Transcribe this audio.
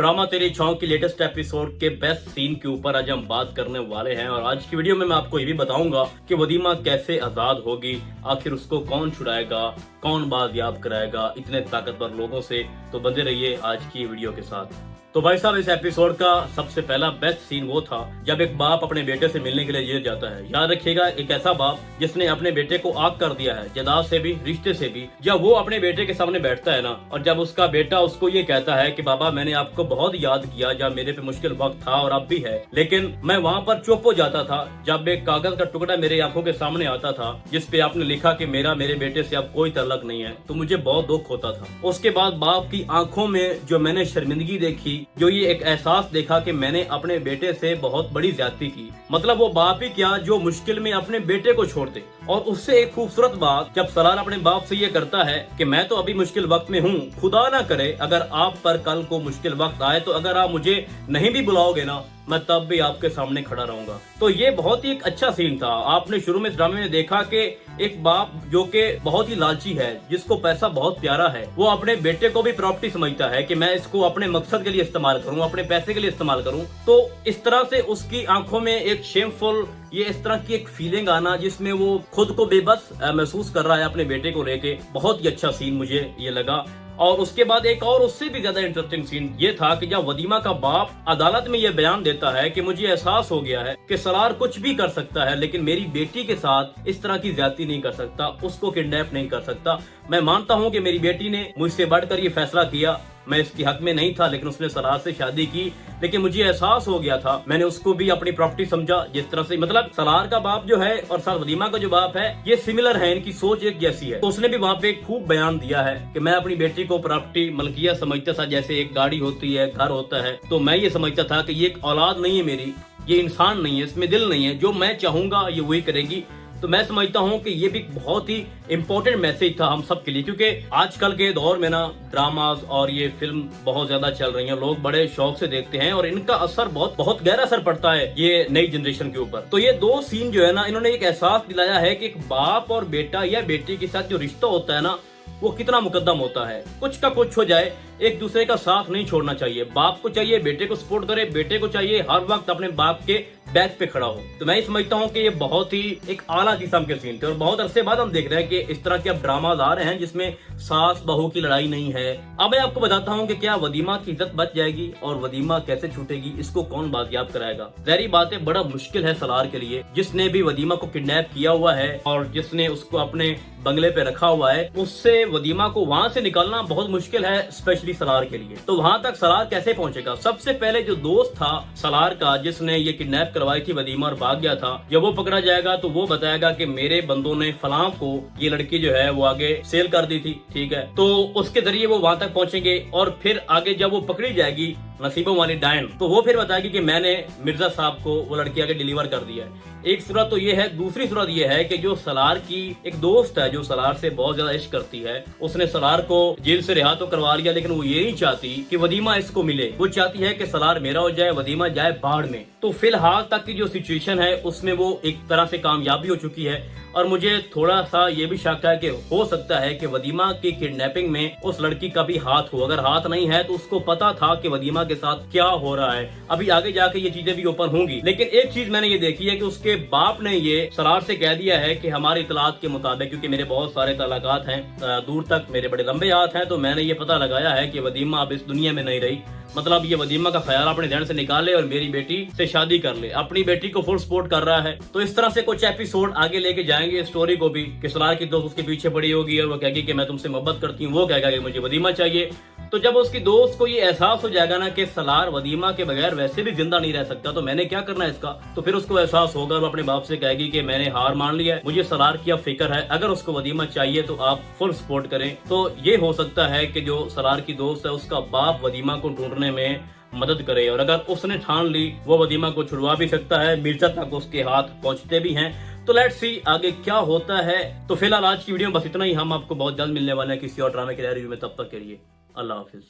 Drama तेरी छाँव की लेटेस्ट एपिसोड के बेस्ट सीन के ऊपर आज हम बात करने वाले हैं। और आज की वीडियो में मैं आपको ये भी बताऊंगा कि वदीमा कैसे आजाद होगी, आखिर उसको कौन छुड़ाएगा, कौन बाजियाब कराएगा इतने ताकतवर लोगों से। तो बने रहिए आज की वीडियो के साथ। तो भाई साहब, इस एपिसोड का सबसे पहला बेस्ट सीन वो था जब एक बाप अपने बेटे से मिलने के लिए जेल जाता है। याद रखिएगा, एक ऐसा बाप जिसने अपने बेटे को आग कर दिया है, जायदाद से भी, रिश्ते से भी। जब वो अपने बेटे के सामने बैठता है ना, और जब उसका बेटा उसको ये कहता है कि बाबा मैंने आपको बहुत याद किया जब मेरे पे मुश्किल वक्त था और अब भी है, लेकिन मैं वहाँ पर चुप हो जाता था जब एक कागज का टुकड़ा मेरे आंखों के सामने आता था जिसपे आपने लिखा कि मेरे बेटे से अब कोई ताल्लुक नहीं है, तो मुझे बहुत दुख होता था। उसके बाद बाप की आंखों में जो मैंने शर्मिंदगी देखी, जो ये एक एहसास देखा कि मैंने अपने बेटे से बहुत बड़ी ज्यादती की। मतलब वो बाप ही क्या जो मुश्किल में अपने बेटे को छोड़ दे। और उससे एक खूबसूरत बात जब सलार अपने बाप से ये करता है कि मैं तो अभी मुश्किल वक्त में हूँ, खुदा ना करे अगर आप पर कल को मुश्किल वक्त आए तो अगर आप मुझे नहीं भी बुलाओगे ना, मैं तब भी आपके सामने खड़ा रहूंगा। तो ये बहुत ही एक अच्छा सीन था। आपने शुरू में इस ड्रामे में देखा कि एक बाप जो कि बहुत ही लालची है, जिसको पैसा बहुत प्यारा है, वो अपने बेटे को भी प्रॉपर्टी समझता है कि मैं इसको अपने मकसद के लिए इस्तेमाल करूं, अपने पैसे के लिए इस्तेमाल करूं। तो इस तरह से उसकी आंखों में एक शेमफुल, ये इस तरह की एक फीलिंग आना जिसमें वो खुद को बेबस महसूस कर रहा है अपने बेटे को लेके, बहुत ही अच्छा सीन मुझे ये लगा। और उसके बाद एक और उससे भी ज्यादा इंटरेस्टिंग सीन ये था कि जब वदीमा का बाप अदालत में ये बयान देता है कि मुझे एहसास हो गया है कि सलार कुछ भी कर सकता है लेकिन मेरी बेटी के साथ इस तरह की ज्यादती नहीं कर सकता, उसको किडनैप नहीं कर सकता। मैं मानता हूँ कि मेरी बेटी ने मुझसे बढ़कर ये फैसला किया, मैं इसके हक में नहीं था, लेकिन उसने सलार से शादी की, लेकिन मुझे एहसास हो गया था, मैंने उसको भी अपनी प्रॉपर्टी समझा। जिस तरह से मतलब सलार का बाप जो है और साथ वदीमा का जो बाप है, ये सिमिलर है, इनकी सोच एक जैसी है। तो उसने भी वहाँ पे खूब बयान दिया है कि मैं अपनी बेटी को प्रॉपर्टी मलकिया समझता था, जैसे एक गाड़ी होती है, घर होता है। तो मैं ये समझता था कि ये एक औलाद नहीं है मेरी, ये इंसान नहीं है, इसमें दिल नहीं है, जो मैं चाहूंगा ये वही करेगी। तो मैं समझता हूँ कि ये भी बहुत ही इम्पोर्टेंट मैसेज था हम सब के लिए, क्योंकि आजकल के दौर में ना ड्रामाज और ये फिल्म बहुत ज्यादा चल रही हैं, लोग बड़े शौक से देखते हैं और इनका असर बहुत गहरा असर पड़ता है ये नई जनरेशन के ऊपर। तो ये दो सीन जो है ना, इन्होंने एक एहसास दिलाया है कि एक बाप और बेटा या बेटी के साथ जो रिश्ता होता है ना, वो कितना मुकद्दम होता है। कुछ का कुछ हो जाए, एक दूसरे का साथ नहीं छोड़ना चाहिए। बाप को चाहिए बेटे को सपोर्ट करे, बेटे को चाहिए हर वक्त अपने बाप के बैक पे खड़ा हो। तो मैं समझता हूँ कि ये बहुत ही एक आला किस्म के सीन थे और बहुत अरसे बाद हम देख रहे हैं कि इस तरह के अब ड्रामाज आ रहे हैं जिसमें सास बहू की लड़ाई नहीं है। अब मैं आपको बताता हूँ कि क्या वदीमा की इज्जत बच जाएगी और वदीमा कैसे छूटेगी, इसको कौन बाजियाब कराएगा। जहरी बात है, बड़ा मुश्किल है सलार के लिए, जिसने भी वदीमा को किडनैप किया हुआ है और जिसने उसको अपने बंगले पे रखा हुआ है, उससे वदीमा को वहां से निकालना बहुत मुश्किल है, स्पेशली सलार के लिए। तो वहां तक सलार कैसे पहुंचेगा? सबसे पहले जो दोस्त था सलार का जिसने ये किडनैप करवाई थी वदीमा और भाग गया था, जब वो पकड़ा जाएगा तो वो बताएगा कि मेरे बंदों ने फलां को ये लड़की जो है वो आगे सेल कर दी थी, ठीक है। तो उसके जरिए वो वहां तक पहुंचेंगे और फिर आगे जब वो पकड़ी जाएगी नसीबों वाली डायन, तो वो फिर बताएगी कि मैंने मिर्जा साहब को वो लड़की आगे डिलीवर कर दिया है। एक सूरत तो ये है। दूसरी सूरत ये है कि जो सलार की एक दोस्त है जो सलार से बहुत ज्यादा इश्क करती है, उसने सलार को जेल से रिहा तो करवा लिया, लेकिन वो ये नहीं चाहती कि वदीमा इसको मिले। वो चाहती है कि सलार मेरा हो जाए, वदीमा जाए बाढ़ में। तो फिलहाल तक की जो सिचुएशन है उसमें वो एक तरह से कामयाबी हो चुकी है। और मुझे थोड़ा सा ये भी शक है कि हो सकता है कि वदीमा की किडनैपिंग में उस लड़की का भी हाथ हो। अगर हाथ नहीं है तो उसको पता था कि वदीमा के साथ क्या हो रहा है। अभी आगे जाके ये चीजें भी ओपन होंगी। लेकिन एक चीज मैंने ये देखी है कि उसके बाप ने ये सलार से कह दिया है कि हमारी इतलात के मुताबिक, क्योंकि मेरे बहुत सारे तलाकात हैं, दूर तक मेरे बड़े लंबे हाथ हैं, तो मैंने ये पता लगाया है कि वदीमा अब इस दुनिया में नहीं रही। मतलब ये वदीमा का ख्याल अपने ध्यान से निकाले और मेरी बेटी से शादी कर ले। अपनी बेटी को फुल सपोर्ट कर रहा है। तो इस तरह से कुछ एपिसोड आगे लेके जाएंगे स्टोरी को भी, कि सलार की दोस्त उसके पीछे पड़ी होगी और वो कहेगी कि मैं तुमसे मोहब्बत करती हूँ, वो कहेगा कि मुझे वदीमा चाहिए। तो जब उसकी दोस्त को ये एहसास हो जाएगा ना कि सलार वदीमा के बगैर वैसे भी जिंदा नहीं रह सकता, तो मैंने क्या करना है इसका, तो फिर उसको एहसास होगा। वो अपने बाप से कहेगी कि मैंने हार मान लिया है, मुझे सलार की अब फिक्र है, अगर उसको वदीमा चाहिए तो आप फुल सपोर्ट करें। तो ये हो सकता है कि जो सलार की दोस्त है उसका बाप वदीमा को ढूंढने में मदद करे, और अगर उसने ठान ली वो वदीमा को छुड़वा भी सकता है, मिर्जा तक उसके हाथ पहुंचते भी हैं। तो लेट्स सी आगे क्या होता है। तो फिलहाल आज की वीडियो में बस इतना ही। हम आपको बहुत जल्द मिलने वाले हैं किसी और ड्रामे के रिव्यू में। तब तक के लिए अल्लाह हाफिज।